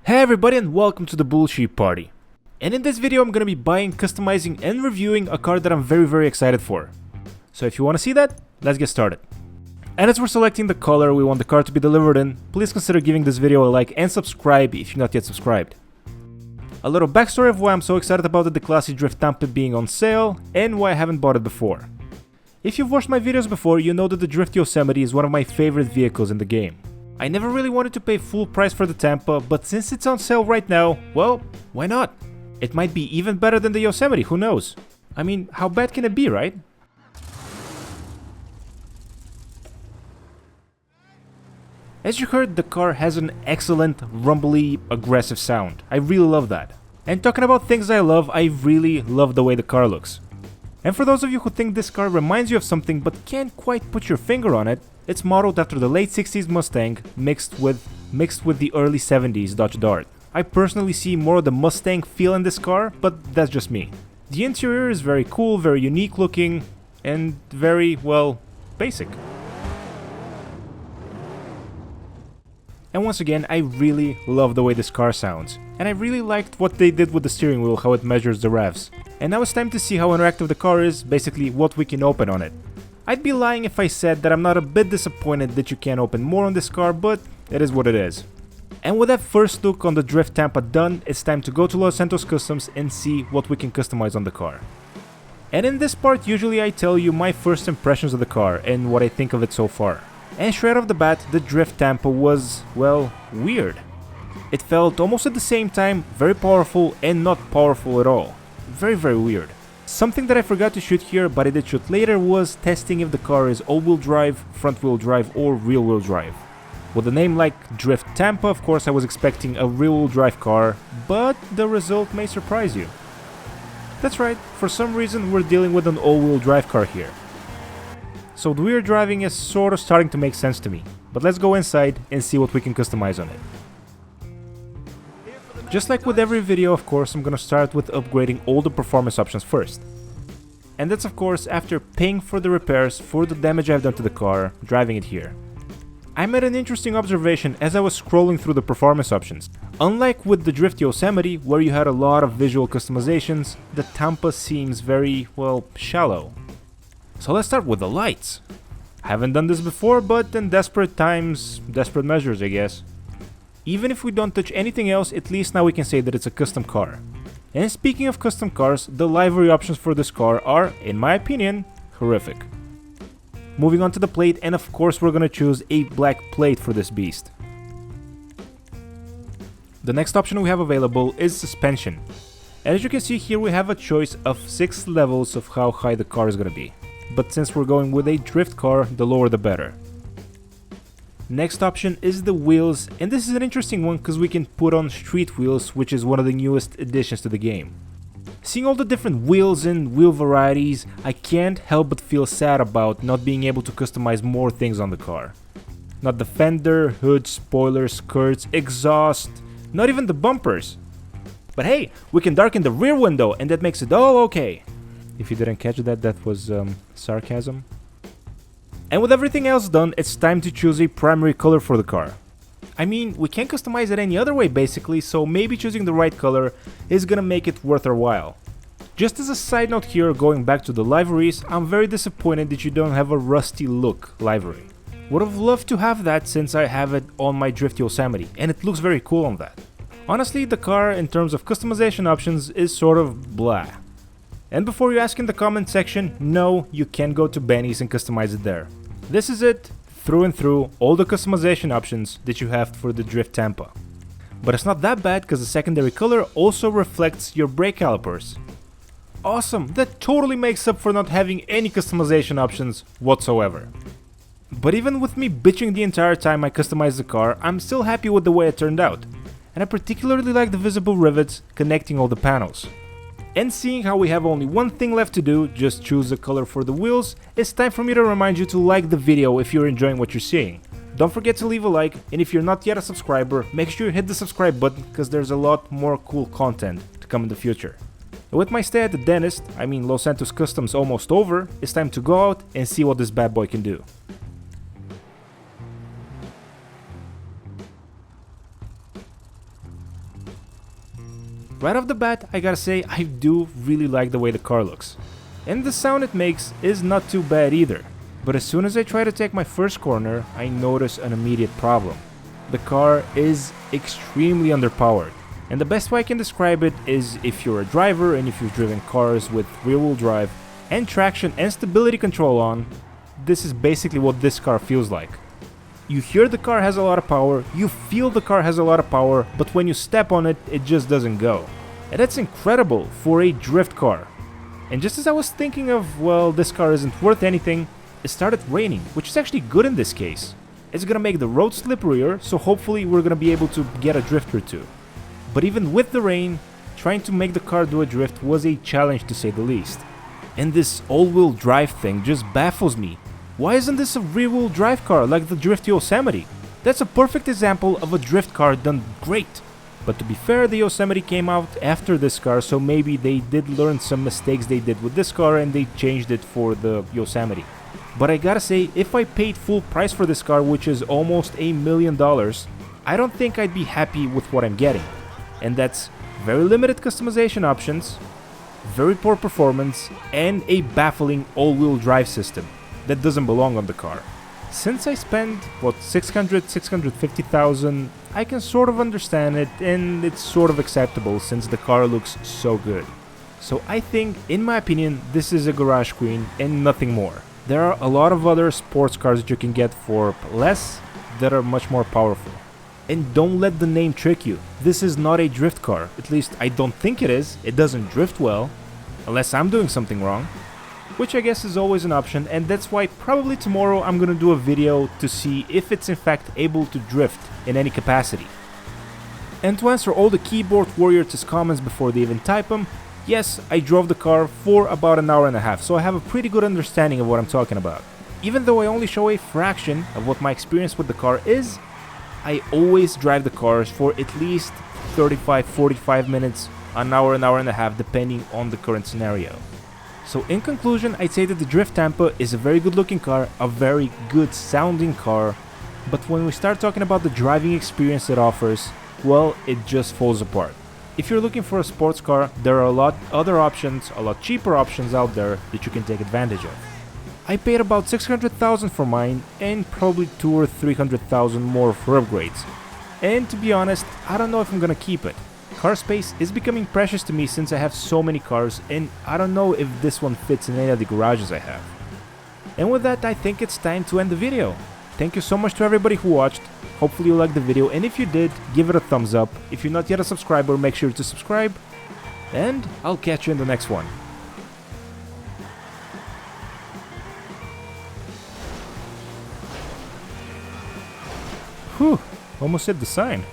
Hey everybody and welcome to the Bullshit Party. And in this video I'm gonna be buying, customizing and reviewing a car that I'm very excited for. So if you wanna see that, let's get started. And as we're selecting the color we want the car to be delivered in, please consider giving this video a like and subscribe if you're not yet subscribed. A little backstory of why I'm so excited about the classy Drift Tampa being on sale and why I haven't bought it before. If you've watched my videos before, you know that the Drift Yosemite is one of my favorite vehicles in the game. I never really wanted to pay full price for the Tampa, but since it's on sale right now, well, why not? It might be even better than the Yosemite, who knows? I mean, how bad can it be, right? As you heard, the car has an excellent, rumbly, aggressive sound. I really love that. And talking about things I love, I really love the way the car looks. And for those of you who think this car reminds you of something but can't quite put your finger on it, it's modeled after the late 60s Mustang mixed with the early 70s Dodge Dart. I personally see more of the Mustang feel in this car, but that's just me. The interior is very cool, very unique looking, and very, well, basic. And once again, I really love the way this car sounds. And I really liked what they did with the steering wheel, how it measures the revs. And now it's time to see how interactive the car is, basically what we can open on it. I'd be lying if I said that I'm not a bit disappointed that you can't open more on this car, but it is what it is. And with that first look on the Drift Tampa done, it's time to go to Los Santos Customs and see what we can customize on the car. And in this part, usually I tell you my first impressions of the car and what I think of it so far. And straight off the bat, the Drift Tampa was, well, weird. It felt almost at the same time very powerful and not powerful at all. Very weird. Something that I forgot to shoot here, but I did shoot later, was testing if the car is all-wheel drive, front-wheel drive or rear-wheel drive. With a name like Drift Tampa, of course I was expecting a rear-wheel drive car, but the result may surprise you. That's right, for some reason we're dealing with an all-wheel drive car here. So the rear driving is sort of starting to make sense to me, but let's go inside and see what we can customize on it. Just like with every video, of course, I'm gonna start with upgrading all the performance options first. And that's of course after paying for the repairs for the damage I've done to the car, driving it here. I made an interesting observation as I was scrolling through the performance options. Unlike with the Drift Yosemite, where you had a lot of visual customizations, the Tampa seems very, well, shallow. So let's start with the lights. Haven't done this before, but in desperate times, desperate measures, I guess. Even if we don't touch anything else, at least now we can say that it's a custom car. And speaking of custom cars, the livery options for this car are, in my opinion, horrific. Moving on to the plate, and of course we're gonna choose a black plate for this beast. The next option we have available is suspension. And as you can see here, we have a choice of 6 levels of how high the car is gonna be. But since we're going with a drift car, the lower the better. Next option is the wheels, and this is an interesting one because we can put on street wheels, which is one of the newest additions to the game. Seeing all the different wheels and wheel varieties, I can't help but feel sad about not being able to customize more things on the car. Not the fender, hood, spoilers, skirts, exhaust, not even the bumpers. But hey, we can darken the rear window and that makes it all okay. If you didn't catch that, that was sarcasm. And with everything else done, it's time to choose a primary color for the car. I mean, we can't customize it any other way basically, so maybe choosing the right color is gonna make it worth our while. Just as a side note here, going back to the liveries, I'm very disappointed that you don't have a rusty look livery. Would have loved to have that since I have it on my Drift Yosemite, and it looks very cool on that. Honestly, the car in terms of customization options is sort of blah. And before you ask in the comment section, no, you can't go to Benny's and customize it there. This is it, through and through, all the customization options that you have for the Drift Tampa. But it's not that bad because the secondary color also reflects your brake calipers. Awesome, that totally makes up for not having any customization options whatsoever. But even with me bitching the entire time I customized the car, I'm still happy with the way it turned out. And I particularly like the visible rivets connecting all the panels. And seeing how we have only one thing left to do, just choose a color for the wheels, it's time for me to remind you to like the video if you're enjoying what you're seeing. Don't forget to leave a like, and if you're not yet a subscriber, make sure you hit the subscribe button because there's a lot more cool content to come in the future. And with my stay at the dentist, I mean Los Santos Customs almost over, it's time to go out and see what this bad boy can do. Right off the bat, I gotta say I do really like the way the car looks. And the sound it makes is not too bad either. But as soon as I try to take my first corner, I notice an immediate problem. The car is extremely underpowered. And the best way I can describe it is if you're a driver and if you've driven cars with rear-wheel drive and traction and stability control on, this is basically what this car feels like. You hear the car has a lot of power, you feel the car has a lot of power, but when you step on it, it just doesn't go. And that's incredible for a drift car. And just as I was thinking of, well, this car isn't worth anything, it started raining, which is actually good in this case. It's gonna make the road slipperier, so hopefully we're gonna be able to get a drift or two. But even with the rain, trying to make the car do a drift was a challenge to say the least. And this all-wheel drive thing just baffles me. Why isn't this a rear-wheel drive car like the Drift Yosemite? That's a perfect example of a drift car done great. But to be fair, the Yosemite came out after this car, so maybe they did learn some mistakes they did with this car and they changed it for the Yosemite. But I gotta say, if I paid full price for this car, which is almost $1 million, I don't think I'd be happy with what I'm getting. And that's very limited customization options, very poor performance, and a baffling all-wheel drive system that doesn't belong on the car. Since I spent, $650,000, I can sort of understand it, and it's sort of acceptable since the car looks so good. So I think, in my opinion, this is a garage queen and nothing more. There are a lot of other sports cars that you can get for less that are much more powerful. And don't let the name trick you. This is not a drift car. At least I don't think it is. It doesn't drift well, unless I'm doing something wrong. Which I guess is always an option, and that's why probably tomorrow I'm gonna do a video to see if it's in fact able to drift in any capacity. And to answer all the keyboard warriors' comments before they even type them, yes, I drove the car for about an hour and a half, so I have a pretty good understanding of what I'm talking about. Even though I only show a fraction of what my experience with the car is, I always drive the cars for at least 35-45 minutes, an hour and a half, depending on the current scenario. So in conclusion, I'd say that the Drift Tampa is a very good looking car, a very good sounding car, but when we start talking about the driving experience it offers, well, it just falls apart. If you're looking for a sports car, there are a lot cheaper options out there that you can take advantage of. I paid about $600,000 for mine and probably $200,000 or $300,000 more for upgrades. And to be honest, I don't know if I'm gonna keep it. Car space is becoming precious to me since I have so many cars, and I don't know if this one fits in any of the garages I have. And with that, I think it's time to end the video. Thank you so much to everybody who watched. Hopefully you liked the video, and if you did, give it a thumbs up. If you're not yet a subscriber, make sure to subscribe, and I'll catch you in the next one. Whew, almost hit the sign.